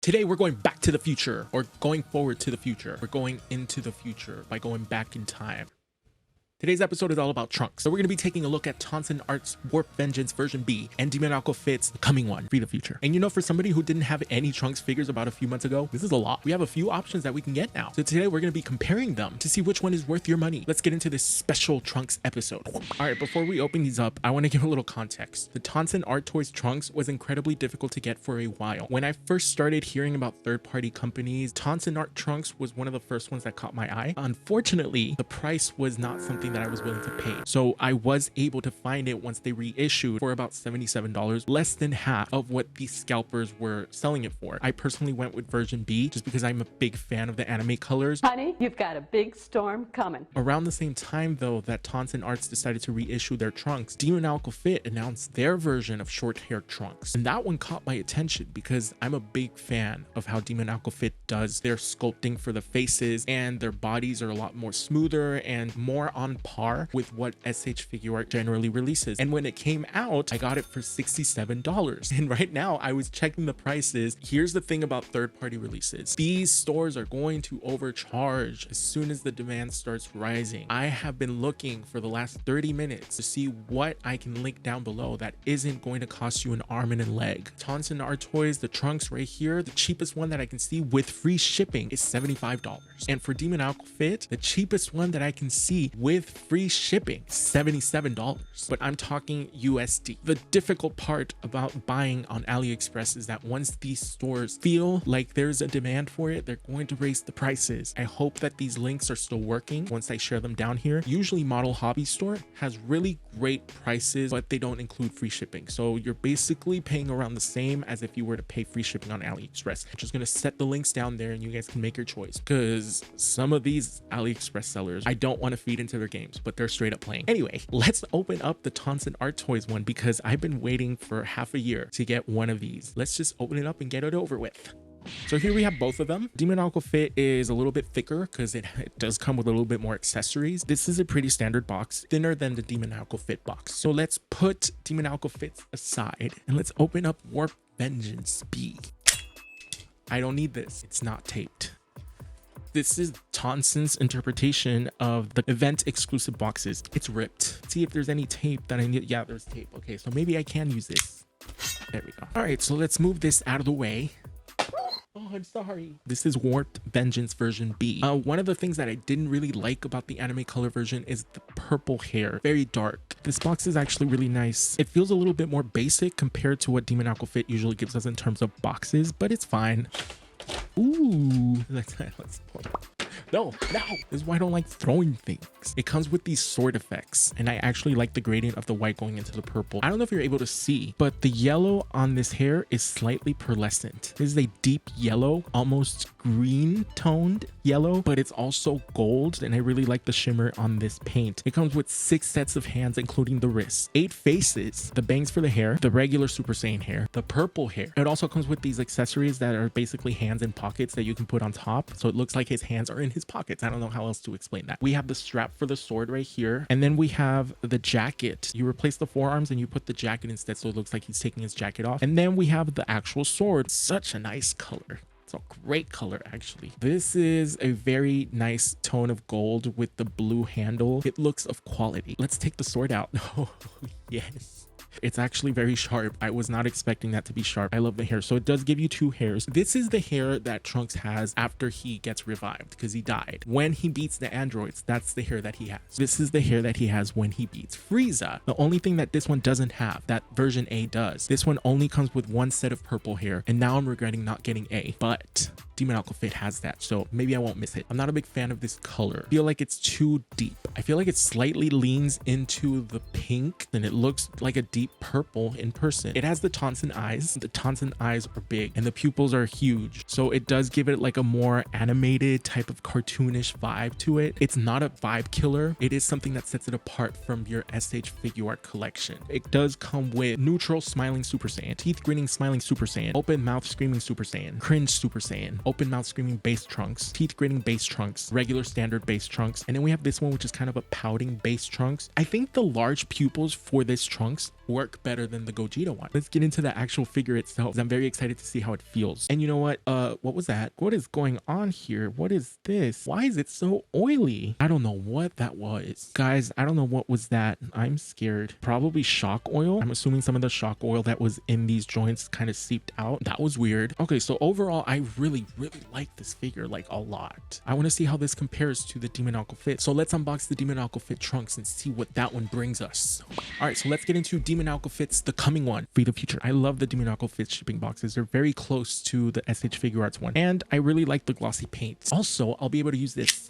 Today we're going back to the future, or going forward to the future. We're going into the future by going back in time. Today's episode is all about trunks. So we're going to be taking a look at Tonsen Art's Warp Vengeance version B and Demoniacal Fit's the coming one, Free the Future. And you know, for somebody who didn't have any trunks figures about a few months ago, this is a lot. We have a few options that we can get now. So today we're going to be comparing them to see which one is worth your money. Let's get into this special trunks episode. All right, before we open these up, I want to give a little context. The Tonsen Art Toys trunks was incredibly difficult to get for a while. When I first started hearing about third-party companies, Tonsen Art trunks was one of the first ones that caught my eye. Unfortunately, the price was not something that I was willing to pay. So I was able to find it once they reissued for about $77, less than half of what the scalpers were selling it for. I personally went with version B just because I'm a big fan of the anime colors. Honey, you've got a big storm coming. Around the same time though that Tonsen Arts decided to reissue their trunks, Demoniacal Fit announced their version of short hair trunks. And that one caught my attention because I'm a big fan of how Demoniacal Fit does their sculpting for the faces, and their bodies are a lot more smoother and more on par with what SH Figuart generally releases. And when it came out, I got it for $67. And right now I was checking the prices. Here's the thing about third-party releases. These stores are going to overcharge as soon as the demand starts rising. I have been looking for the last 30 minutes to see what I can link down below that isn't going to cost you an arm and a leg. Tonsen Art Toys, the trunks right here, the cheapest one that I can see with free shipping is $75. And for Demoniacal Fit, the cheapest one that I can see with free shipping, $77. But I'm talking USD. The difficult part about buying on AliExpress is that once these stores feel like there's a demand for it, they're going to raise the prices. I hope that these links are still working once I share them down here. Usually Model Hobby Store has really great prices, but they don't include free shipping. So you're basically paying around the same as if you were to pay free shipping on AliExpress. I'm just going to set the links down there and you guys can make your choice, because some of these AliExpress sellers, I don't want to feed into their games, but they're straight up playing. Anyway, let's open up the Tonsen Art Toys one because I've been waiting for half a year to get one of these. Let's just open it up and get it over with. So here we have both of them. Demoniacal Fit is a little bit thicker because it does come with a little bit more accessories. This is a pretty standard box, thinner than the Demoniacal Fit box. So let's put Demoniacal Fit aside and let's open up Warp Vengeance B. I don't need this. It's not taped. This is Tonsen's interpretation of the event exclusive boxes. It's ripped. Let's see if there's any tape that I need. Yeah, there's tape. Okay, so maybe I can use this. There we go. All right, so let's move this out of the way. Oh, I'm sorry. This is Warped Vengeance version B. One of the things that I didn't really like about the anime color version is the purple hair. Very dark. This box is actually really nice. It feels a little bit more basic compared to what Demoniacal Fit usually gives us in terms of boxes, but it's fine. Ooh, let's no, this is why I don't like throwing things. It comes with these sword effects, and I actually like the gradient of the white going into the purple. I don't know if you're able to see, but the yellow on this hair is slightly pearlescent. This is a deep yellow, almost green toned yellow, but it's also gold, and I really like the shimmer on this paint. It comes with 6 sets of hands, including the wrists, 8 faces, the bangs for the hair, the regular Super Saiyan hair, the purple hair. It also comes with these accessories that are basically hands and pockets that you can put on top, so it looks like his hands are in his pockets. I don't know how else to explain that. We have the strap for the sword right here, and then we have the jacket. You replace the forearms and you put the jacket instead, so it looks like he's taking his jacket off. And then we have the actual sword. Such a nice color. It's a great color, actually. This is a very nice tone of gold with the blue handle. It looks of quality. Let's take the sword out. Oh, yes. It's actually very sharp. I was not expecting that to be sharp. I love the hair. So it does give you 2 hairs. This is the hair that Trunks has after he gets revived because he died. When he beats the androids, that's the hair that he has. This is the hair that he has when he beats Frieza. The only thing that this one doesn't have, that version A does. This one only comes with 1 set of purple hair, and now I'm regretting not getting A. But Demoniacal Fit has that, so maybe I won't miss it. I'm not a big fan of this color. I feel like it's too deep. I feel like it slightly leans into the pink, and it looks like a deep purple in person. It has the Tonsen eyes. The Tonsen eyes are big, and the pupils are huge, so it does give it like a more animated type of cartoonish vibe to it. It's not a vibe killer. It is something that sets it apart from your SH Figuart collection. It does come with neutral smiling Super Saiyan, teeth grinning smiling Super Saiyan, open mouth screaming Super Saiyan, cringe Super Saiyan, open mouth screaming base trunks, teeth gritting base trunks, regular standard base trunks, and then we have this one which is kind of a pouting base trunks. I think the large pupils for this trunks work better than the Gogeta one. Let's get into the actual figure itself. I'm very excited to see how it feels. And you know what? What was that? What is going on here? What is this? Why is it so oily? I don't know what that was. Guys, I don't know what was that. I'm scared. Probably shock oil. I'm assuming some of the shock oil that was in these joints kind of seeped out. That was weird. Okay, so overall, I really like this figure, like a lot. I want to see how this compares to the Demoniacal Fit. So let's unbox the Demoniacal Fit trunks and see what that one brings us. All right, so let's get into Demoniacal Fit's the coming one for the future. I love the Demoniacal Fit shipping boxes. They're very close to the SH Figuarts one, and I really like the glossy paint. Also, I'll be able to use this.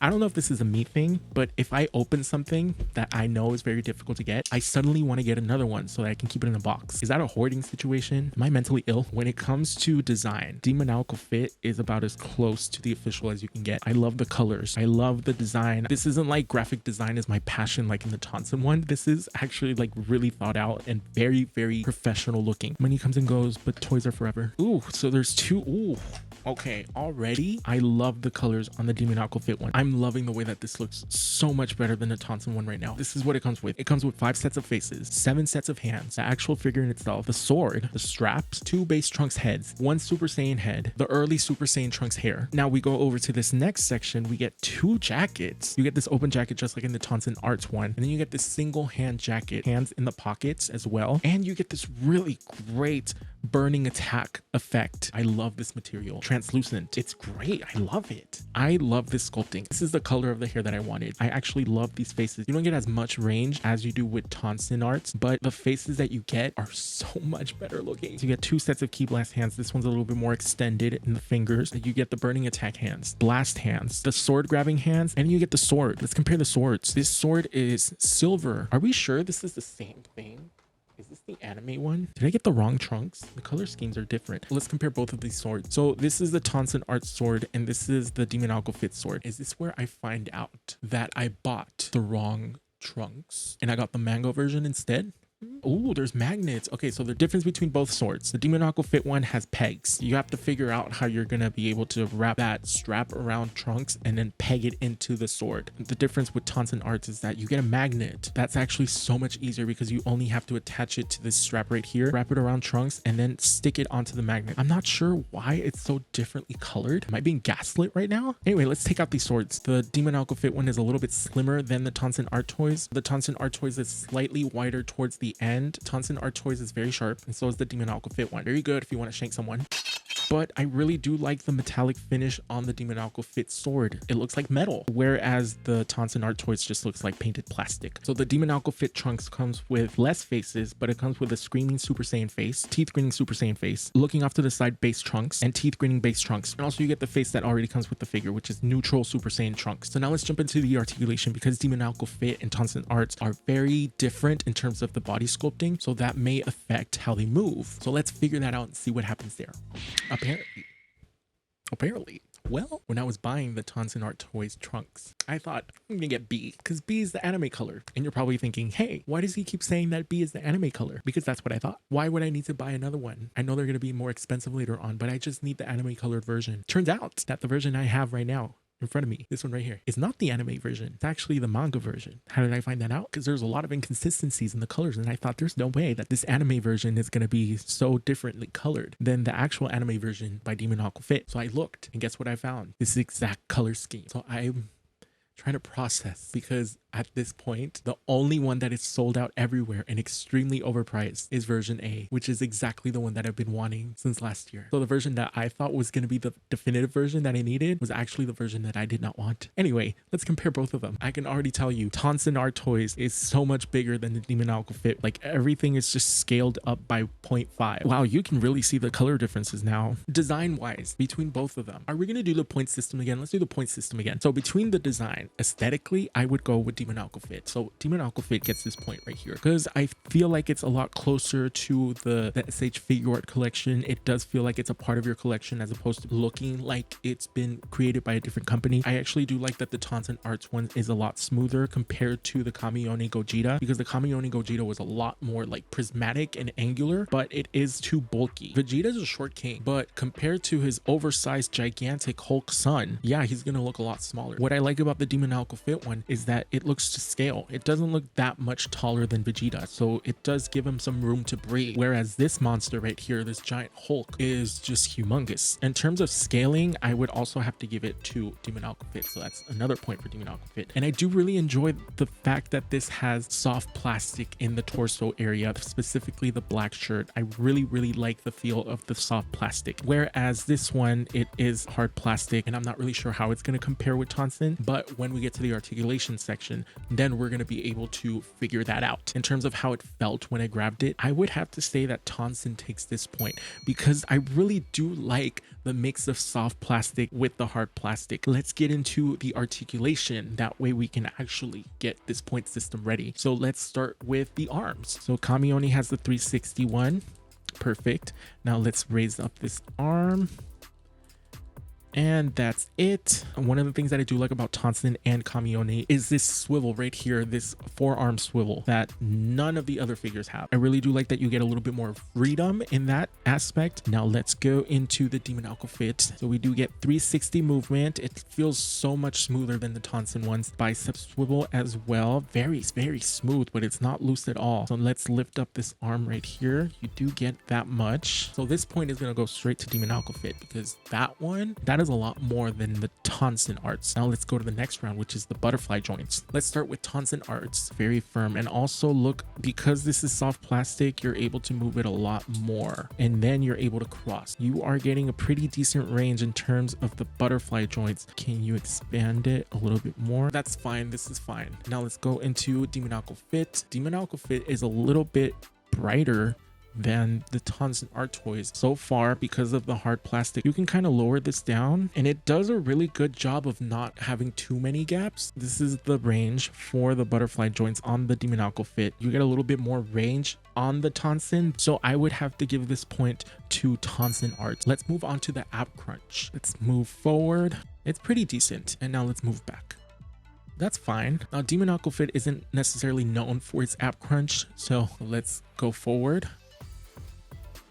I don't know if this is a me thing, but if I open something that I know is very difficult to get, I suddenly want to get another one so that I can keep it in a box. Is that a hoarding situation? Am I mentally ill? When it comes to design, Demoniacal Fit is about as close to the official as you can get. I love the colors. I love the design. This isn't like graphic design is my passion like in the Tonsen one. This is actually like really thought out and very professional looking. Money comes and goes, but toys are forever. Ooh, so there's two. Ooh. Okay, already I love the colors on the Demoniacal Fit one. I'm loving the way that this looks so much better than the Tonsen one right now. This is what it comes with. It comes with 5 sets of faces, 7 sets of hands, the actual figure in itself, the sword, the straps, 2 base Trunks heads, 1 Super Saiyan head, the early Super Saiyan Trunks hair. Now we go over to this next section, we get 2 jackets. You get this open jacket just like in the Tonsen Arts one, and then you get this single hand jacket, hands in the pockets as well, and you get this really great burning attack effect. I love this material. Translucent. It's great. I love it. I love this sculpting. This is the color of the hair that I wanted. I actually love these faces. You don't get as much range as you do with Tonsen Arts, but the faces that you get are so much better looking. So you get 2 sets of Ki Blast hands. This one's a little bit more extended in the fingers. You get the burning attack hands, blast hands, the sword grabbing hands, and you get the sword. Let's compare the swords. This sword is silver. Are we sure this is the same thing? Is this the anime one? Did I get the wrong trunks? The color schemes are different. Let's compare both of these swords. So this is the Tonsen Art sword and this is the Demoniacal Fit sword. Is this where I find out that I bought the wrong trunks and I got the mango version instead? Oh, there's magnets. Okay, so the difference between both swords. The Demoniacal Fit one has pegs. You have to figure out how you're gonna be able to wrap that strap around Trunks and then peg it into the sword. The difference with Tonsen Arts is that you get a magnet. That's actually so much easier because you only have to attach it to this strap right here, wrap it around Trunks, and then stick it onto the magnet. I'm not sure why it's so differently colored. Am I being gaslit right now? Anyway, let's take out these swords. The Demoniacal Fit one is a little bit slimmer than the Tonsen Art toys. The Tonsen Art toys is slightly wider towards the end. Tonsen Art toys is very sharp, and so is the Demoniacal Fit one. Very good if you want to shank someone. But I really do like the metallic finish on the Demoniacal Fit sword. It looks like metal, whereas the Tonsen Art toys just looks like painted plastic. So the Demoniacal Fit Trunks comes with less faces, but it comes with a screaming Super Saiyan face, teeth grinning Super Saiyan face, looking off to the side base Trunks, and teeth grinning base Trunks. And also you get the face that already comes with the figure, which is neutral Super Saiyan Trunks. So now let's jump into the articulation because Demoniacal Fit and Tonsen Arts are very different in terms of the body sculpting, so that may affect how they move. So let's figure that out and see what happens there. Apparently. Well, when I was buying the Tonsen Art Toys trunks, I thought I'm gonna get B because B is the anime color. And you're probably thinking, hey, why does he keep saying that B is the anime color? Because that's what I thought. Why would I need to buy another one? I know they're gonna be more expensive later on, but I just need the anime colored version. Turns out that the version I have right now in front of me, this one right here, is not the anime version. It's actually the manga version. How did I find that out? Because there's a lot of inconsistencies in the colors, and I thought there's no way that this anime version is going to be so differently colored than the actual anime version by Demoniacal Fit. So I looked, and guess what I found? This exact color scheme. So I'm trying to process because at this point, the only one that is sold out everywhere and extremely overpriced is version A, which is exactly the one that I've been wanting since last year. So the version that I thought was going to be the definitive version that I needed was actually the version that I did not want. Anyway, let's compare both of them. I can already tell you, Tonsen Art Toys is so much bigger than the Demoniacal Fit. Like everything is just scaled up by 0.5. Wow, you can really see the color differences now. Design-wise, between both of them. Are we going to do the point system again? Let's do the point system again. So between the design, aesthetically, I would go with Demoniacal Fit. So Demoniacal Fit gets this point right here because I feel like it's a lot closer to the SH Figuart collection. It does feel like it's a part of your collection as opposed to looking like it's been created by a different company. I actually do like that the Tonsen Arts one is a lot smoother compared to the Kamioni Gogeta, because the Kamioni Gogeta was a lot more like prismatic and angular, but it is too bulky. Vegeta is a short king, but compared to his oversized gigantic Hulk son, yeah, he's gonna look a lot smaller. What I like about the Demoniacal Fit one is that it looks to scale. It doesn't look that much taller than Vegeta, so it does give him some room to breathe. Whereas this monster right here, this giant Hulk, is just humongous. In terms of scaling, I would also have to give it to Demoniacal Fit, so that's another point for Demoniacal Fit. And I do really enjoy the fact that this has soft plastic in the torso area, specifically the black shirt. I really like the feel of the soft plastic, whereas this one, it is hard plastic, and I'm not really sure how it's going to compare with Tonsen, but when we get to the articulation section, then we're going to be able to figure that out. In terms of how it felt when I grabbed it, I would have to say that Tonsen takes this point because I really do like the mix of soft plastic with the hard plastic. Let's get into the articulation. That way we can actually get this point system ready. So let's start with the arms. So Kamioni has the 361. Perfect. Now let's raise up this arm. And that's it. One of the things that I do like about Tonsen and Kamioni is this swivel right here, this forearm swivel that none of the other figures have. I really do like that you get a little bit more freedom in that aspect. Now let's go into the Demoniacal Fit. So we do get 360 movement. It feels so much smoother than the Tonsen ones. Bicep swivel as well. Very smooth, but it's not loose at all. So let's lift up this arm right here. You do get that much. So this point is going to go straight to Demoniacal Fit because that is a lot more than the Tonsen Arts. Now let's go to the next round, which is the butterfly joints. Let's start with Tonsen Arts. Very firm, and also look, because this is soft plastic, you're able to move it a lot more, and then you're able to cross. You are getting a pretty decent range in terms of the butterfly joints. Can you expand it a little bit more? That's fine. This is fine. Now let's go into Demoniacal Fit. Demoniacal Fit is a little bit brighter than the Tonsen Art toys so far because of the hard plastic. You can kind of lower this down, and it does a really good job of not having too many gaps. This is the range for the butterfly joints on the Demoniacal Fit. You get a little bit more range on the Tonsen, so I would have to give this point to Tonsen Art. Let's move on to the ab crunch. Let's move forward. It's pretty decent, and now let's move back. That's fine. Now Demoniacal Fit isn't necessarily known for its ab crunch, so let's go forward.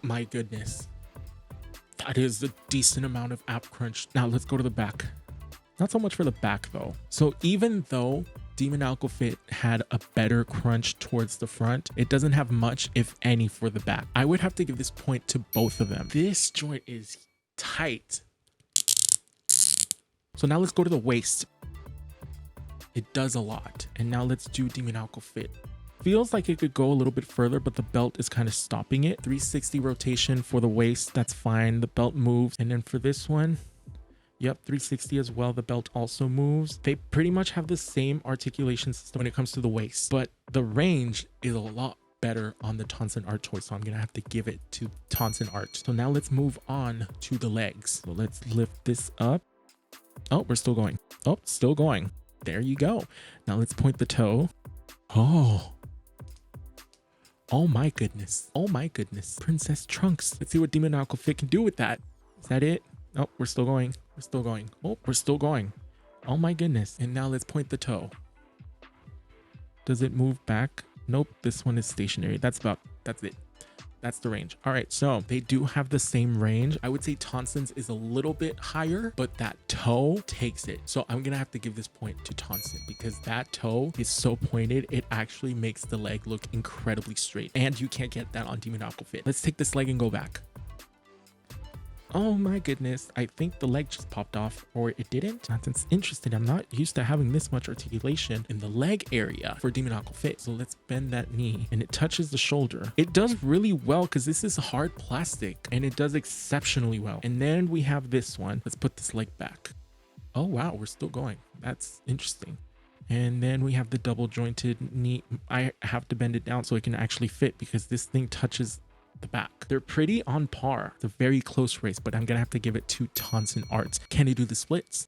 My goodness, that is a decent amount of ab crunch. Now let's go to the back. Not so much for the back though. So even though Demoniacal Fit had a better crunch towards the front, it doesn't have much, if any, for the back. I would have to give this point to both of them. This joint is tight. So now let's go to the waist. It does a lot. And now let's do Demoniacal Fit. Feels like it could go a little bit further, but the belt is kind of stopping it. 360 rotation for the waist, that's fine. The belt moves. And then for this one, yep, 360 as well. The belt also moves. They pretty much have the same articulation system when it comes to the waist, but the range is a lot better on the Tonsen Art toy, so I'm gonna have to give it to Tonsen Art. So now let's move on to the legs. So let's lift this up. Oh, we're still going. Oh, still going. There you go. Now let's point the toe. Oh my goodness. Oh my goodness. Princess Trunks. Let's see what Demoniacal Fit can do with that. Is that it? Oh, we're still going. We're still going. Oh, we're still going. Oh my goodness. And now let's point the toe. Does it move back? Nope. This one is stationary. That's it. That's the range. All right, so they do have the same range. I would say Tonsen's is a little bit higher, but that toe takes it. So I'm gonna have to give this point to Tonsen because that toe is so pointed, it actually makes the leg look incredibly straight. And you can't get that on Demoniacal Fit. Let's take this leg and go back. Oh my goodness, I think the leg just popped off, or it didn't. That's interesting. I'm not used to having this much articulation in the leg area for Demoniacal Fit. So let's bend that knee, and it touches the shoulder. It does really well because this is hard plastic, and it does exceptionally well. And then we have this one. Let's put this leg back. Oh wow, we're still going. That's interesting. And then we have the double jointed knee. I have to bend it down so it can actually fit because this thing touches the back. They're pretty on par. It's a very close race, but I'm gonna have to give it to Tonsen Arts. Can he do the splits?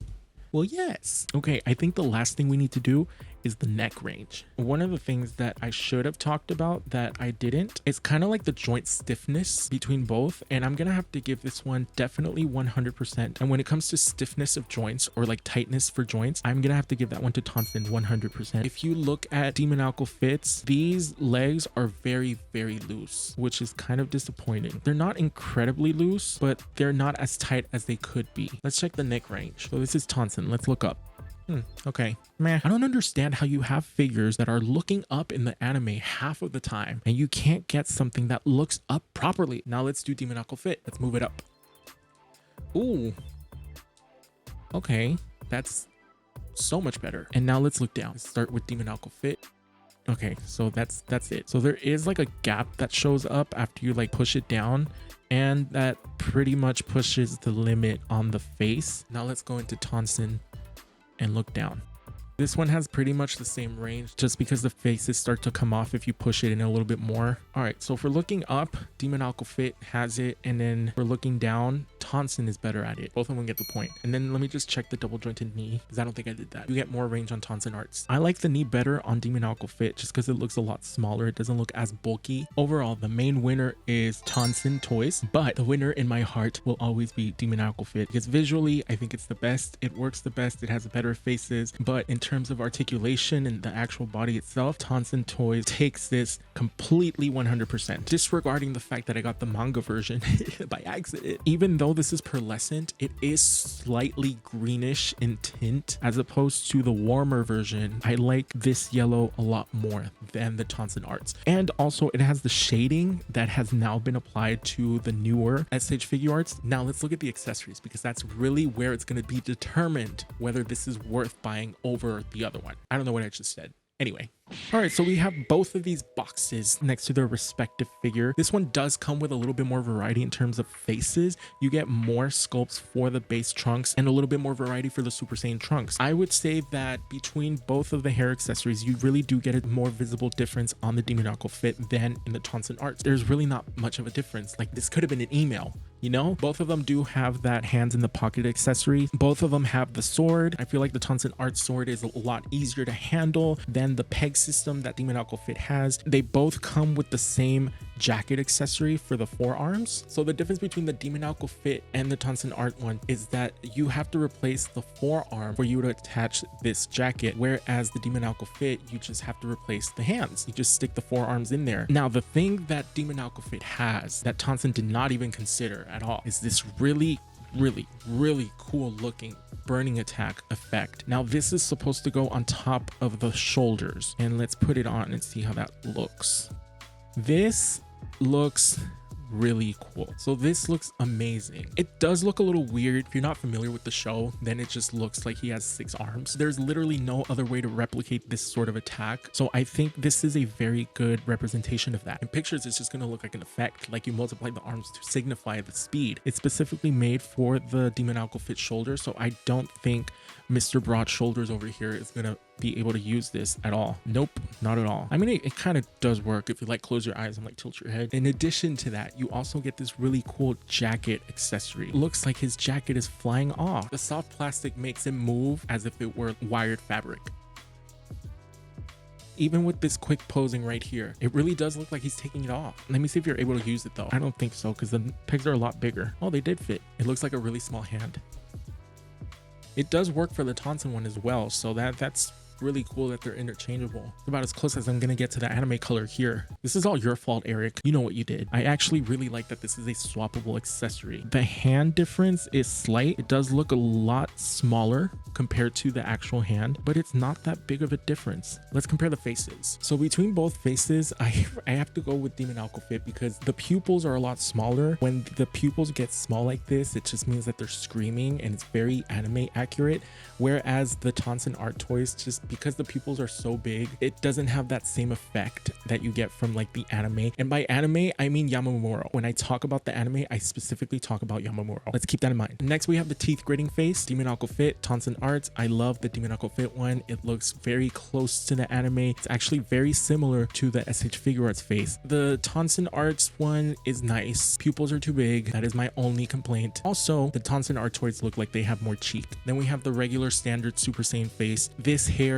Well, yes. Okay, I think the last thing we need to do is the neck range. One of the things that I should have talked about that I didn't, it's kind of like the joint stiffness between both, and I'm gonna have to give this one definitely 100%. And when it comes to stiffness of joints or like tightness for joints, I'm gonna have to give that one to Tonsen 100%. If you look at Demoniacal Fits, these legs are very, very loose, which is kind of disappointing. They're not incredibly loose, but they're not as tight as they could be. Let's check the neck range. So this is Tonsen. Let's look up. Okay. Meh. I don't understand how you have figures that are looking up in the anime half of the time and you can't get something that looks up properly. Now let's do Demoniacal Fit. Let's move it up. Ooh. Okay. That's so much better. And now let's look down. Let's start with Demoniacal Fit. Okay, so that's it. So there is like a gap that shows up after you like push it down, and that pretty much pushes the limit on the face. Now let's go into Tonsen and look down. This one has pretty much the same range just because the faces start to come off if you push it in a little bit more. All right, so if we're looking up, Demoniacal Fit has it, and then we're looking down, Tonsen is better at it. Both of them get the point. And then let me just check the double jointed knee because I don't think I did that. You get more range on Tonsen Arts. I like the knee better on Demoniacal Fit just because it looks a lot smaller. It doesn't look as bulky. Overall, the main winner is Tonsen Toys, but the winner in my heart will always be Demoniacal Fit because visually, I think it's the best. It works the best. It has better faces, but in terms of articulation and the actual body itself, Tonsen Toys takes this completely 100%. Disregarding the fact that I got the manga version by accident. Even though this is pearlescent, it is slightly greenish in tint as opposed to the warmer version. I like this yellow a lot more than the Tonsen Arts. And also it has the shading that has now been applied to the newer SH Figuarts. Now let's look at the accessories because that's really where it's going to be determined whether this is worth buying over the other one. I don't know what I just said. Anyway. All right, so we have both of these boxes next to their respective figure. This one does come with a little bit more variety in terms of faces. You get more sculpts for the base trunks and a little bit more variety for the Super Saiyan trunks. I would say that between both of the hair accessories, you really do get a more visible difference on the Demoniacal Fit than in the Tonsen Arts. There's really not much of a difference. Like this could have been an email, you know? Both of them do have that hands in the pocket accessory. Both of them have the sword. I feel like the Tonsen Arts sword is a lot easier to handle than the peg system that Demoniacal Fit has. They both come with the same jacket accessory for the forearms. So the difference between the Demoniacal Fit and the Tonsen Art one is that you have to replace the forearm for you to attach this jacket, whereas the Demoniacal Fit, you just have to replace the hands. You just stick the forearms in there. Now, the thing that Demoniacal Fit has that Tonsen did not even consider at all is this really cool looking burning attack effect. Now this is supposed to go on top of the shoulders, and let's put it on and see how that looks. This looks really cool. So this looks amazing. It does look a little weird. If you're not familiar with the show, then it just looks like he has 6 arms. There's literally no other way to replicate this sort of attack. So I think this is a very good representation of that. In pictures, it's just going to look like an effect, like you multiply the arms to signify the speed. It's specifically made for the Demoniacal Fit shoulder, so I don't think Mr. Broad Shoulders over here is going to be able to use this at all. Nope, not at all. I mean, it kind of does work if you like close your eyes and like tilt your head. In addition to that, you also get this really cool jacket accessory. It looks like his jacket is flying off. The soft plastic makes him move as if it were wired fabric. Even with this quick posing right here, it really does look like he's taking it off. Let me see if you're able to use it though. I don't think so because the pegs are a lot bigger. Oh, they did fit. It looks like a really small hand. It does work for the Tonsen one as well, so that's really cool that they're interchangeable. It's about as close as I'm gonna get to the anime color here. This is all your fault, Eric. You know what you did. I actually really like that this is a swappable accessory. The hand difference is slight. It does look a lot smaller compared to the actual hand, but it's not that big of a difference. Let's compare the faces. So between both faces, I have to go with Demoniacal Fit because the pupils are a lot smaller. When the pupils get small like this, it just means that they're screaming and it's very anime accurate. Whereas the Tonsen Art Toys, just because the pupils are so big, it doesn't have that same effect that you get from like the anime. And by anime, I mean Yamamuro. When I talk about the anime, I specifically talk about Yamamuro. Let's keep that in mind. Next, we have the teeth gritting face, Demoniacal Fit, Tonsen Arts. I love the Demoniacal Fit one. It looks very close to the anime. It's actually very similar to the SH Figuarts face. The Tonsen Arts one is nice. Pupils are too big. That is my only complaint. Also, the Tonsen Art Toys look like they have more cheek. Then we have the regular standard Super Saiyan face. This hair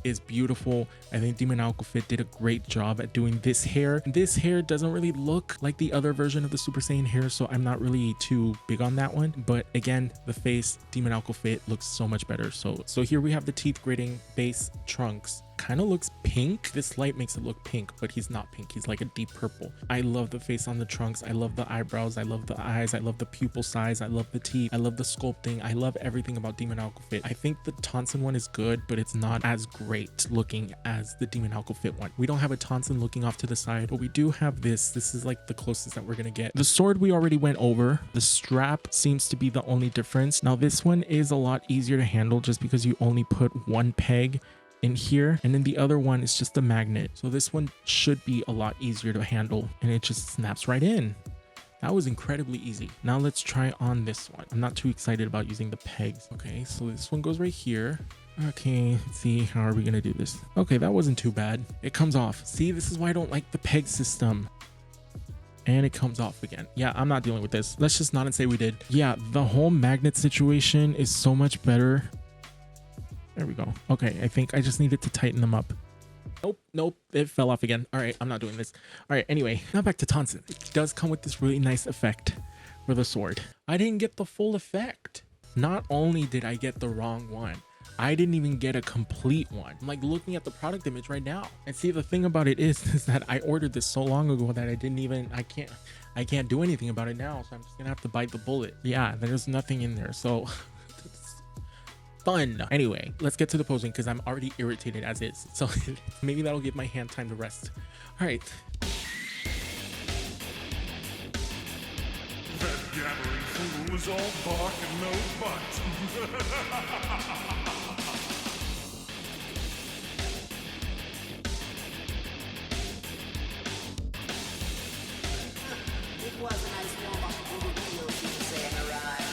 is beautiful. I think Demoniacal Fit did a great job at doing this hair. This hair doesn't really look like the other version of the Super Saiyan hair, so I'm not really too big on that one. But again, the face, Demoniacal Fit looks so much better. So here we have the teeth grading face Trunks. Kind of looks pink. This light makes it look pink, but he's not pink. He's like a deep purple. I love the face on the Trunks. I love the eyebrows. I love the eyes. I love the pupil size. I love the teeth. I love the sculpting. I love everything about Demoniacal Fit. I think the Tonsen one is good, but it's not as great looking as the Demoniacal Fit one. We don't have a Tonsen looking off to the side, but we do have this. This is like the closest that we're gonna get. The sword we already went over. The strap seems to be the only difference. Now this one is a lot easier to handle just because you only put one peg in here, and then the other one is just a magnet. So this one should be a lot easier to handle, and it just snaps right in. That was incredibly easy. Now let's try on this one. I'm not too excited about using the pegs. Okay, so this one goes right here. Okay, let's see, how are we gonna do this? Okay, that wasn't too bad. It comes off. See, this is why I don't like the peg system. And it comes off again. Yeah, I'm not dealing with this. Let's just nod and say we did. Yeah, the whole magnet situation is so much better. There we go. Okay, I think I just needed to tighten them up. Nope, it fell off again. All right, I'm not doing this. All right, anyway, now back to Tonsen. It does come with this really nice effect for the sword. I didn't get the full effect. Not only did I get the wrong one, I didn't even get a complete one. I'm like looking at the product image right now. And see, the thing about it is that I ordered this so long ago that I can't do anything about it now. So I'm just gonna have to bite the bullet. Yeah, there's nothing in there. So fun. Anyway, let's get to the posing because I'm already irritated as is. So maybe that'll give my hand time to rest. All right. That gathering fool was all bark and no butt. It was a nice warm-up for the real Super Saiyan arrived.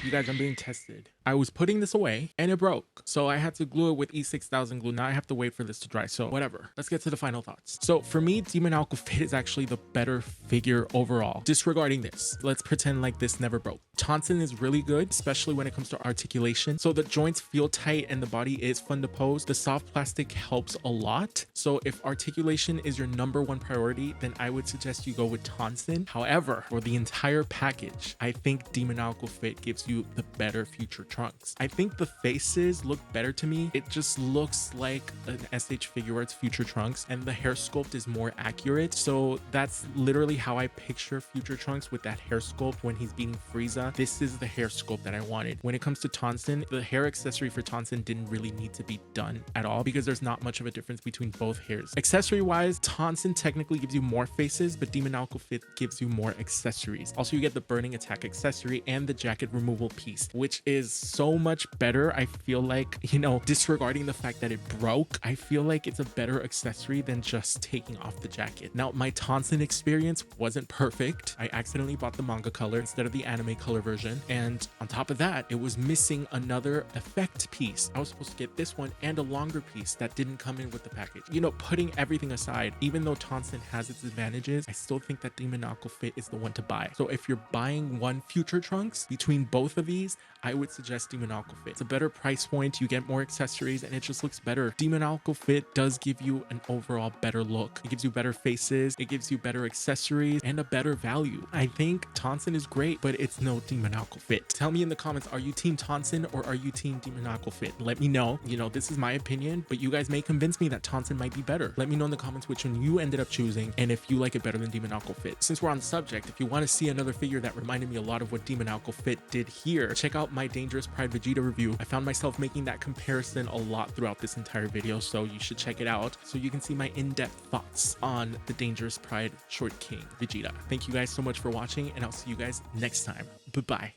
You guys, I'm being tested. I was putting this away and it broke. So I had to glue it with E6000 glue. Now I have to wait for this to dry. So whatever. Let's get to the final thoughts. So for me, Demoniacal Fit is actually the better figure overall. Disregarding this, let's pretend like this never broke. Tonsen is really good, especially when it comes to articulation. So the joints feel tight and the body is fun to pose. The soft plastic helps a lot. So if articulation is your #1 priority, then I would suggest you go with Tonsen. However, for the entire package, I think Demoniacal Fit gives you the better future Trunks. I think the faces look better to me. It just looks like an SH Figuarts future Trunks, and the hair sculpt is more accurate. So that's literally how I picture future Trunks, with that hair sculpt when he's beating Frieza. This is the hair sculpt that I wanted. When it comes to Tonsen, the hair accessory for Tonsen didn't really need to be done at all because there's not much of a difference between both hairs. Accessory wise, Tonsen technically gives you more faces, but Demoniacal Fit gives you more accessories. Also, you get the burning attack accessory and the jacket removal piece, which is so much better. I feel like, you know, disregarding the fact that it broke, I feel like it's a better accessory than just taking off the jacket. Now, my Tonsen experience wasn't perfect. I accidentally bought the manga color instead of the anime color version, and on top of that, it was missing another effect piece. I was supposed to get this one and a longer piece that didn't come in with the package. You know, putting everything aside, even though Tonsen has its advantages, I still think that Demoniacal Fit is the one to buy. So if you're buying one future Trunks between both of these, I would suggest Demoniacal Fit. It's a better price point, you get more accessories, and it just looks better. Demoniacal Fit does give you an overall better look. It gives you better faces, it gives you better accessories, and a better value. I think Tonsen is great, but it's no Demoniacal Fit. Tell me in the comments, are you team Tonsen or are you team Demoniacal Fit? Let me know. You know, this is my opinion, but you guys may convince me that Tonsen might be better. Let me know in the comments which one you ended up choosing and if you like it better than Demoniacal Fit. Since we're on the subject, if you want to see another figure that reminded me a lot of what Demoniacal Fit did here, check out my Dangerous Pride Vegeta review. I found myself making that comparison a lot throughout this entire video, so you should check it out so you can see my in-depth thoughts on the Dangerous Pride Short King Vegeta. Thank you guys so much for watching, and I'll see you guys next time. Bye-bye.